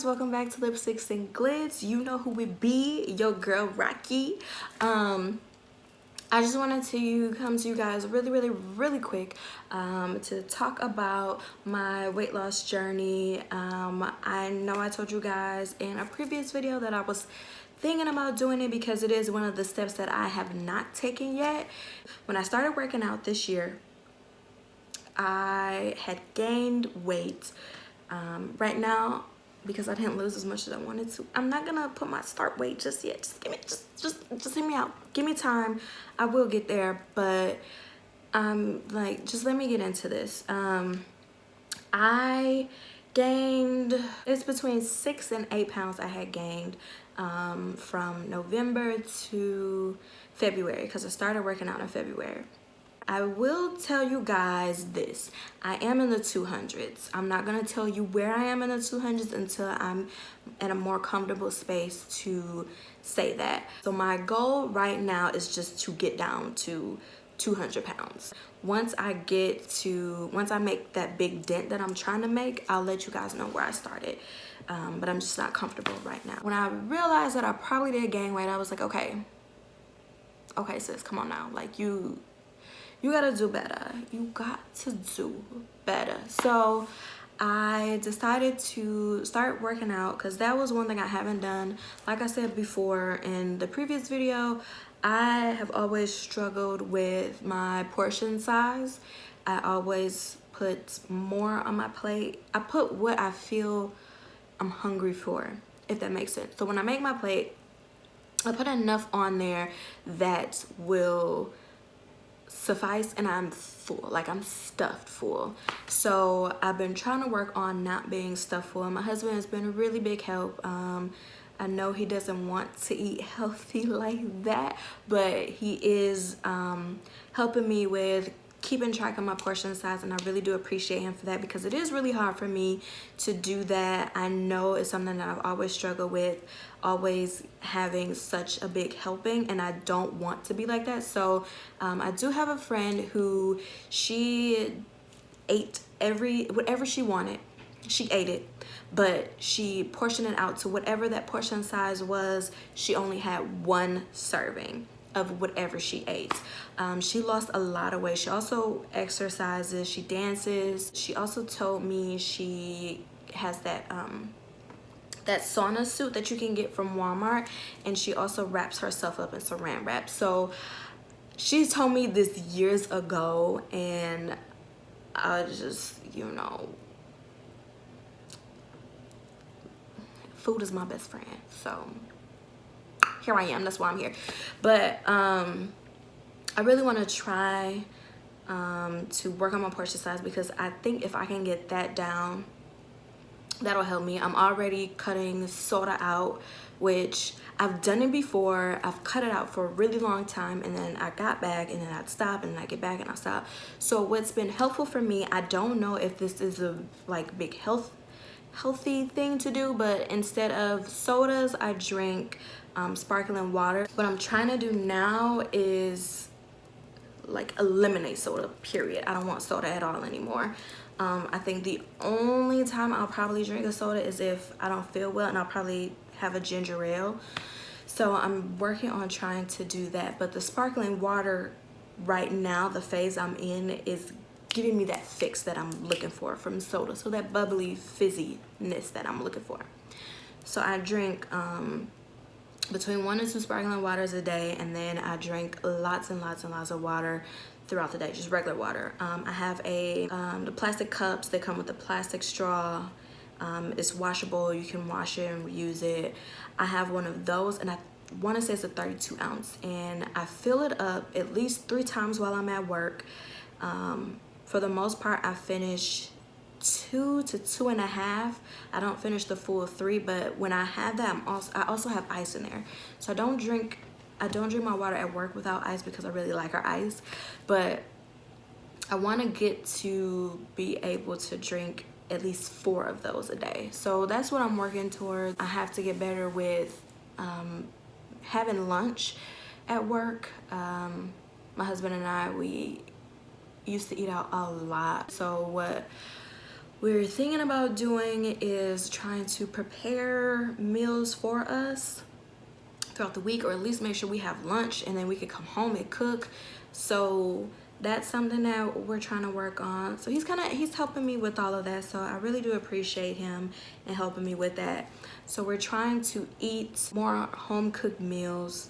guys, welcome back to Lipstickz Glitz. You know who we be, your girl Raquel. I just wanted to come to you guys really quick to talk about my weight loss journey. I know I told you guys in a previous video that I was thinking about doing it because it is one of the steps that I have not taken yet. When I started working out this year, I had gained weight. Right now, because I didn't lose as much as I wanted to, I'm not gonna put my start weight just yet. Just hear me out. Give me time. I will get there, but just let me get into this. I gained, it's between 6 and 8 pounds I had gained from November to February, because I started working out in February. I will tell you guys this. I am in the 200s. I'm not going to tell you where I am in the 200s until I'm in a more comfortable space to say that. So my goal right now is just to get down to 200 pounds. Once I make that big dent that I'm trying to make, I'll let you guys know where I started. But I'm just not comfortable right now. When I realized that I probably did gain weight, I was like, okay sis, come on now. Like you gotta do better. You got to do better. So I decided to start working out because that was one thing I haven't done. Like I said before in the previous video, I have always struggled with my portion size. I always put more on my plate. I put what I feel I'm hungry for, if that makes sense. So when I make my plate, I put enough on there that will suffice and I'm full, like I'm stuffed full. So I've been trying to work on not being stuffed full. My husband has been a really big help. I know he doesn't want to eat healthy like that, but he is helping me with keeping track of my portion size, and I really do appreciate him for that because it is really hard for me to do that. I know it's something that I've always struggled with, always having such a big helping, and I don't want to be like that. So I do have a friend who she ate whatever she wanted. She ate it, but she portioned it out to whatever that portion size was. She only had one serving of whatever she ate. She lost a lot of weight. She also exercises, she dances. She also told me she has that sauna suit that you can get from Walmart, and she also wraps herself up in saran wrap. So she told me this years ago, and I just, food is my best friend. So here I am, that's why I'm here. But I really want to try to work on my portion size because I think if I can get that down, that'll help me. I'm already cutting soda out, which I've done it before. I've cut it out for a really long time, and then I got back, and then I'd stop, and then I get back and I stop. So what's been helpful for me, I don't know if this is a big healthy thing to do, but instead of sodas, I drink sparkling water. What I'm trying to do now is eliminate soda, period. I don't want soda at all anymore. I think the only time I'll probably drink a soda is if I don't feel well, and I'll probably have a ginger ale. So I'm working on trying to do that. But the sparkling water right now, the phase I'm in, is giving me that fix that I'm looking for from soda. So that bubbly fizziness that I'm looking for. So I drink between 1 and 2 sparkling waters a day, and then I drink lots and lots of water throughout the day, just regular water. I have the plastic cups. They come with a plastic straw. It's washable. You can wash it and reuse it. I have one of those, and I want to say it's a 32 ounce, and I fill it up at least 3 times while I'm at work. For the most part, I finish 2 to 2.5. I don't finish the full 3, but when I have that, I also have ice in there. So I don't drink my water at work without ice because I really like our ice. But I want to get to be able to drink at least 4 of those a day. So that's what I'm working towards. I have to get better with having lunch at work. My husband and I, we used to eat out a lot. So we're thinking about doing is trying to prepare meals for us throughout the week, or at least make sure we have lunch and then we could come home and cook. So that's something that we're trying to work on. So he's helping me with all of that, so I really do appreciate him and helping me with that. So we're trying to eat more home cooked meals,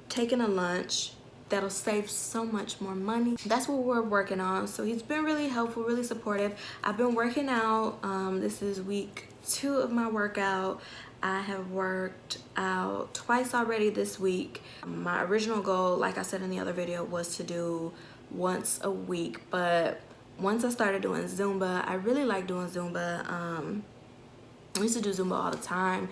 taking a lunch. That'll save so much more money. That's what we're working on. So he's been really helpful, really supportive. I've been working out. This is week 2 of my workout. I have worked out twice already this week. My original goal, like I said in the other video, was to do once a week, but once I started doing Zumba, I really like doing Zumba. I used to do Zumba all the time,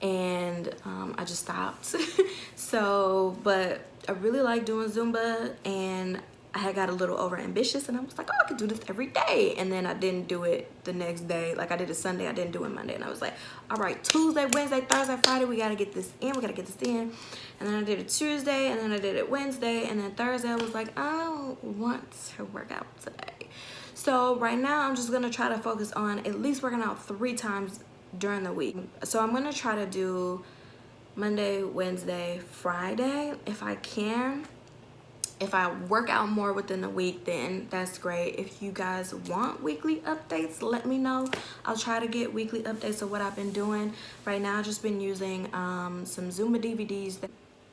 and I just stopped. So, but I really like doing Zumba, and I had got a little over ambitious, and I was like, oh, I could do this every day. And then I didn't do it the next day. Like I did it Sunday, I didn't do it Monday. And I was like, all right, Tuesday, Wednesday, Thursday, Friday, we gotta get this in, we gotta get this in. And then I did it Tuesday, and then I did it Wednesday, and then Thursday I was like, I don't want to work out today. So right now I'm just gonna try to focus on at least working out 3 times during the week. So I'm gonna try to do Monday, Wednesday, Friday if I can. If I work out more within the week, then that's great. If you guys want weekly updates, let me know. I'll try to get weekly updates of what I've been doing. Right now, I've just been using some Zumba DVDs.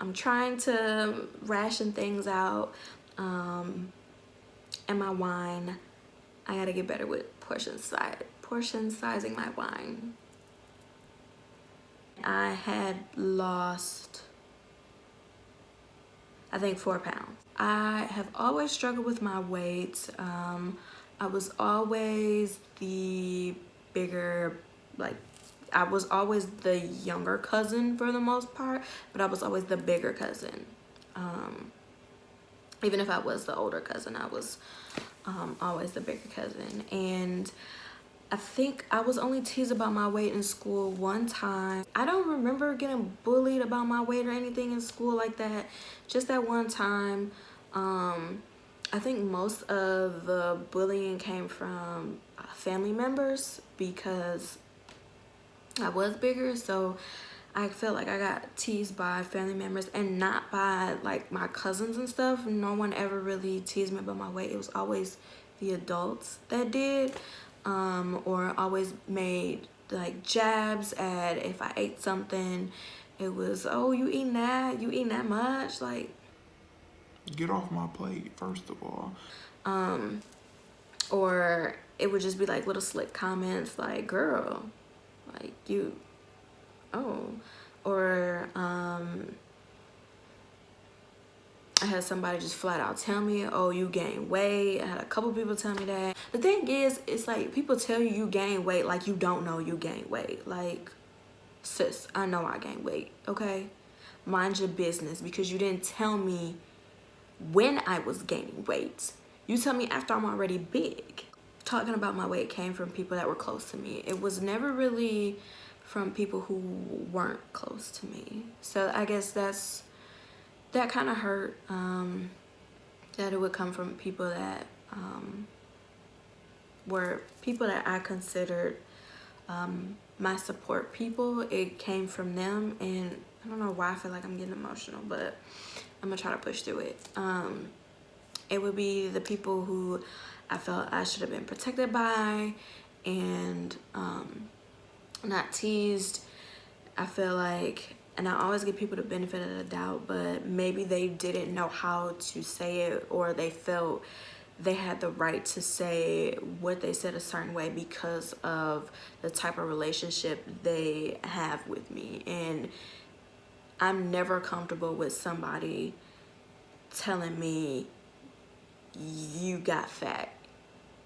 I'm trying to ration things out. And my wine, I gotta get better with portion sizing my wine. I had lost, I think, 4 pounds. I have always struggled with my weight. I was always the bigger, like, I was always the younger cousin for the most part, but I was always the bigger cousin. Even if I was the older cousin, I was always the bigger cousin. And I think I was only teased about my weight in school one time. I don't remember getting bullied about my weight or anything in school like that. Just that one time. I think most of the bullying came from family members because I was bigger. So I felt like I got teased by family members and not by like my cousins and stuff. No one ever really teased me about my weight. It was always the adults that did. Or always made like jabs at if I ate something. It was, oh, you eating that? You eating that much? Like, get off my plate, first of all. Or it would just be like little slick comments like, girl, like you, oh. Or I had somebody just flat out tell me, oh, you gain weight. I had a couple people tell me that. The thing is, it's like people tell you gain weight like you don't know you gain weight. Like, sis, I know I gain weight, okay? Mind your business, because you didn't tell me when I was gaining weight. You tell me after I'm already big. Talking about my weight came from people that were close to me. It was never really from people who weren't close to me. So I guess that kind of hurt, that it would come from people that were people that I considered my support people. It came from them, and I don't know why I feel like I'm getting emotional, but I'm gonna try to push through it. It would be the people who I felt I should have been protected by and not teased. I feel like, and I always give people the benefit of the doubt, but maybe they didn't know how to say it, or they felt they had the right to say what they said a certain way because of the type of relationship they have with me. And I'm never comfortable with somebody telling me, you got fat,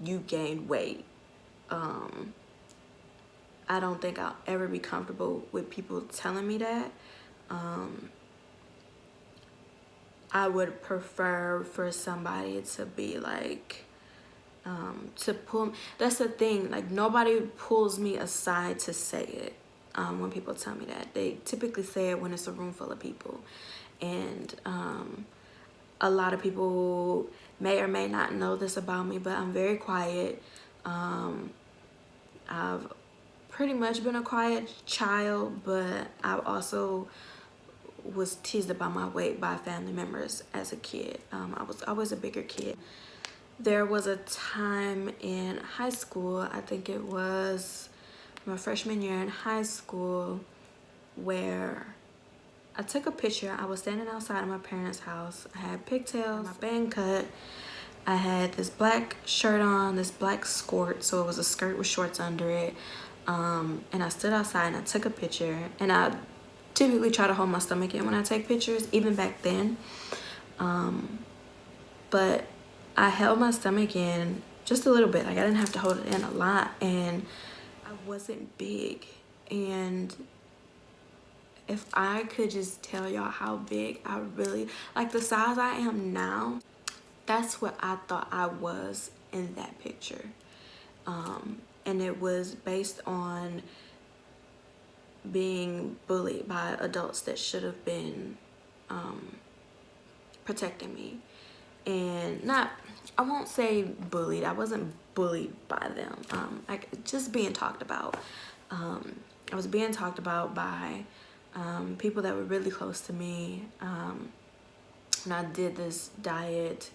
you gained weight. I don't think I'll ever be comfortable with people telling me that. I would prefer for somebody to be like, to pull, that's the thing, like nobody pulls me aside to say it. When people tell me that, they typically say it when it's a room full of people. And a lot of people may or may not know this about me, but I'm very quiet. I've pretty much been a quiet child, but I also was teased about my weight by family members as a kid. I was always a bigger kid. There was a time in high school, I think it was my freshman year in high school, where I took a picture. I was standing outside of my parents' house. I had pigtails, my bang cut. I had this black shirt on, this black skirt, so it was a skirt with shorts under it. And I stood outside and I took a picture. And I typically try to hold my stomach in when I take pictures, even back then. But I held my stomach in just a little bit. Like, I didn't have to hold it in a lot. And I wasn't big. And if I could just tell y'all how big I really, like the size I am now, that's what I thought I was in that picture. And it was based on being bullied by adults that should have been protecting me. And I won't say bullied. I wasn't bullied by them. Just being talked about. I was being talked about by people that were really close to me. And I did this diet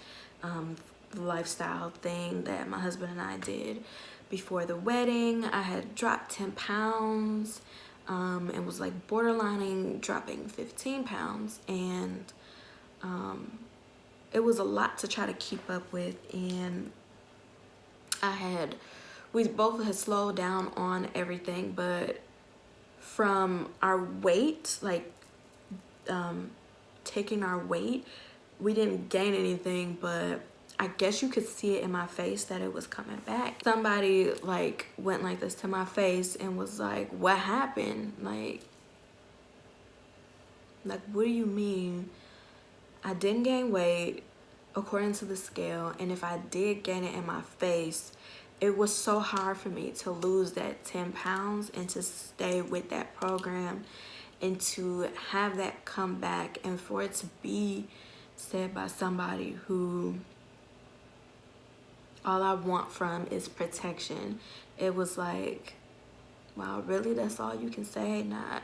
lifestyle thing that my husband and I did before the wedding. I had dropped 10 pounds and was like borderlining dropping 15 pounds. And it was a lot to try to keep up with. And we both had slowed down on everything, but from our weight, like taking our weight, we didn't gain anything, but I guess you could see it in my face that it was coming back. Somebody like went like this to my face and was like, what happened? Like what do you mean? I didn't gain weight according to the scale, and if I did gain it in my face, it was so hard for me to lose that 10 pounds and to stay with that program and to have that come back, and for it to be said by somebody who all I want from is protection. It was like, wow, really? That's all you can say? Not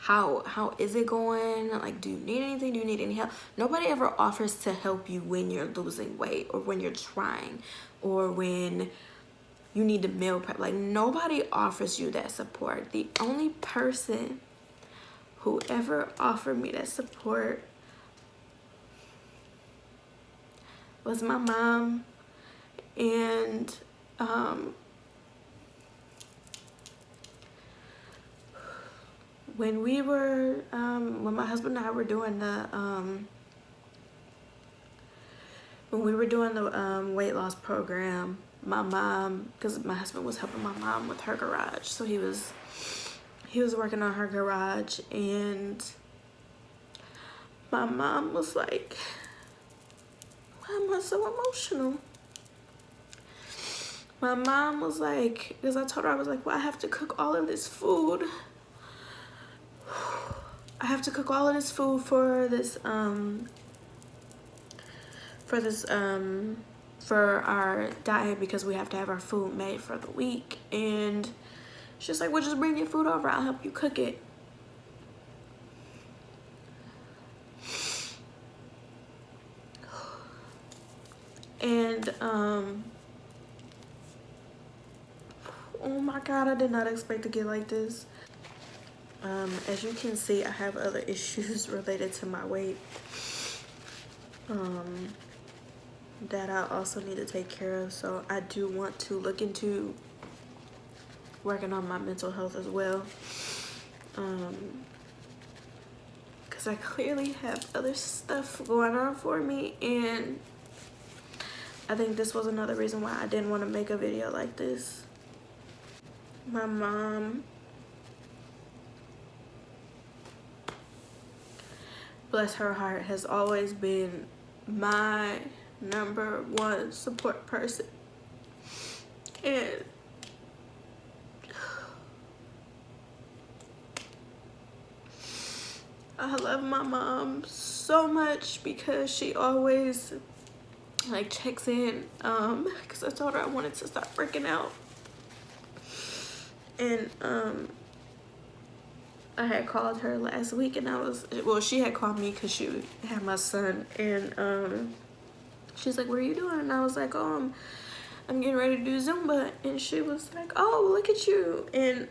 how is it going? Like, do you need anything? Do you need any help? Nobody ever offers to help you when you're losing weight, or when you're trying, or when you need to meal prep. Like, nobody offers you that support. The only person who ever offered me that support was my mom. And when we were when my husband and I were doing the weight loss program, my mom, because my husband was helping my mom with her garage, so he was working on her garage, and my mom was like, why am I so emotional? My mom was like, because I told her, I was like, well, I have to cook all of this food. I have to cook all of this food for our diet, because we have to have our food made for the week. And she's like, well, just bring your food over, I'll help you cook it. And oh my God, I did not expect to get like this. As you can see, I have other issues related to my weight that I also need to take care of. So I do want to look into working on my mental health as well, because I clearly have other stuff going on for me, and I think this was another reason why I didn't want to make a video like this. My mom, bless her heart, has always been my #1 support person. And I love my mom so much, because she always like checks in, because I told her I wanted to start working out. And I had called her last week, and she had called me because she had my son, and she's like, what are you doing? And I was like, oh, I'm getting ready to do Zumba. And she was like, oh, look at you. And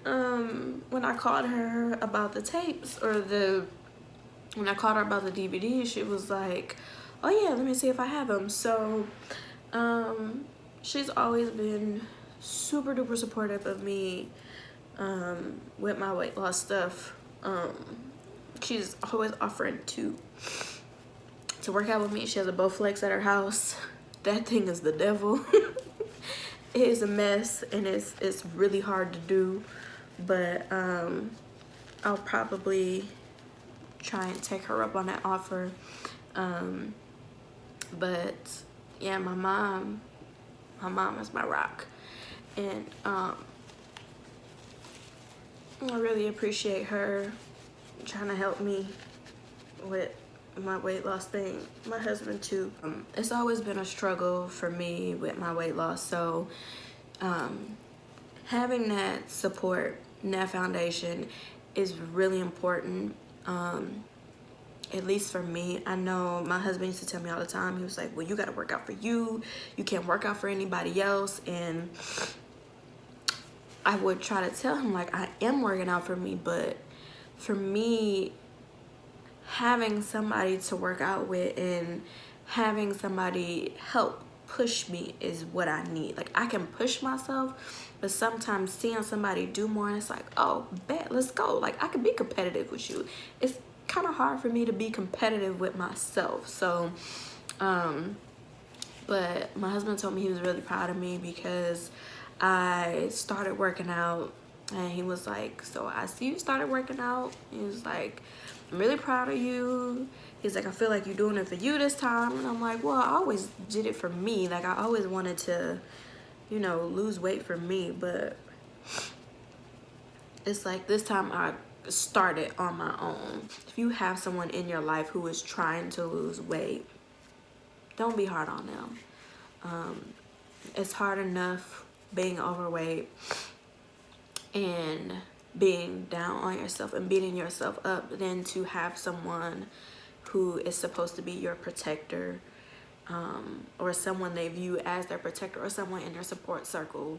when I called her about the tapes, when I called her about the DVD, she was like, oh yeah, let me see if I have them. So she's always been super duper supportive of me with my weight loss stuff. She's always offering to work out with me. She has a Bowflex at her house. That thing is the devil. It is a mess, and it's really hard to do, but I'll probably try and take her up on that offer. But yeah, my mom is my rock, and I really appreciate her trying to help me with my weight loss thing. My husband too. It's always been a struggle for me with my weight loss, so having that support and that foundation is really important. At least for me. I know my husband used to tell me all the time, he was like, well, you got to work out for you, you can't work out for anybody else. And I would try to tell him, like, I am working out for me, but for me, having somebody to work out with and having somebody help push me is what I need. Like, I can push myself, but sometimes seeing somebody do more, and it's like, oh, bet, let's go. Like, I can be competitive with you. It's kind of hard for me to be competitive with myself. So but my husband told me he was really proud of me because I started working out, and he was like, so I see you started working out. He was like, I'm really proud of you. He's like, I feel like you're doing it for you this time. And I'm like, well, I always did it for me. Like, I always wanted to, you know, lose weight for me, but it's like this time I started on my own. If you have someone in your life who is trying to lose weight, don't be hard on them. It's hard enough being overweight and being down on yourself and beating yourself up than to have someone who is supposed to be your protector, or someone they view as their protector, or someone in their support circle,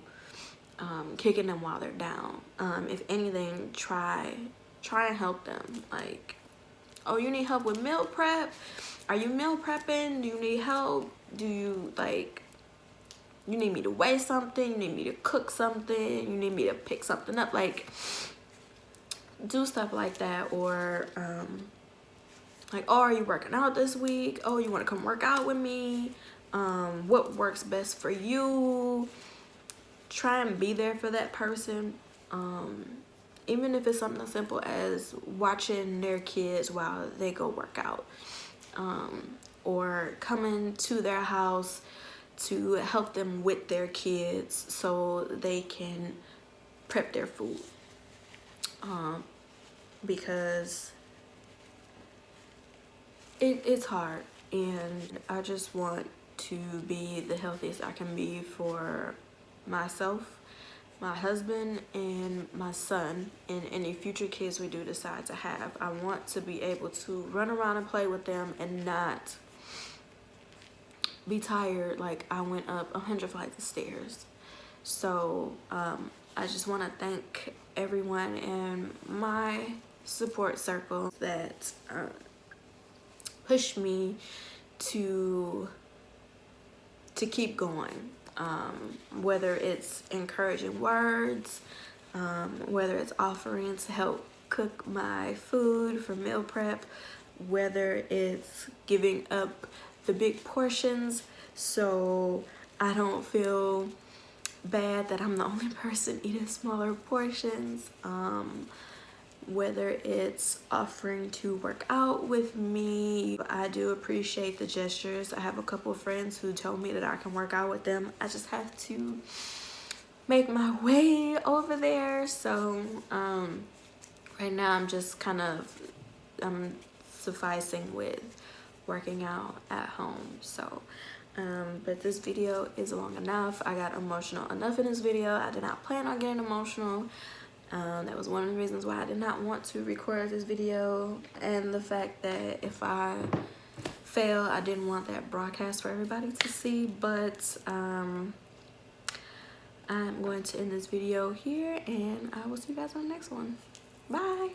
kicking them while they're down. If anything, try and help them. Like, oh, you need help with meal prep? Are you meal prepping? Do you need help? Do you, like, you need me to weigh something? You need me to cook something? You need me to pick something up? Like, do stuff like that. Or like, oh, are you working out this week? Oh, you want to come work out with me? What works best for you? Try and be there for that person. Even if it's something as simple as watching their kids while they go work out, or coming to their house to help them with their kids so they can prep their food, because it's hard, and I just want to be the healthiest I can be for myself, my husband, and my son, and any future kids we do decide to have. I want to be able to run around and play with them and not be tired like I went up 100 flights of stairs. So I just want to thank everyone in my support circle that pushed me to keep going. Whether it's encouraging words, whether it's offering to help cook my food for meal prep, whether it's giving up the big portions so I don't feel bad that I'm the only person eating smaller portions, whether it's offering to work out with me. I do appreciate the gestures. I have a couple of friends who told me that I can work out with them. I just have to make my way over there. So right now I'm just kind of sufficing with working out at home. So but this video is long enough. I got emotional enough in this video. I did not plan on getting emotional, That was one of the reasons why I did not want to record this video, and the fact that if I fail, I didn't want that broadcast for everybody to see. But I'm going to end this video here, and I will see you guys on the next one. Bye.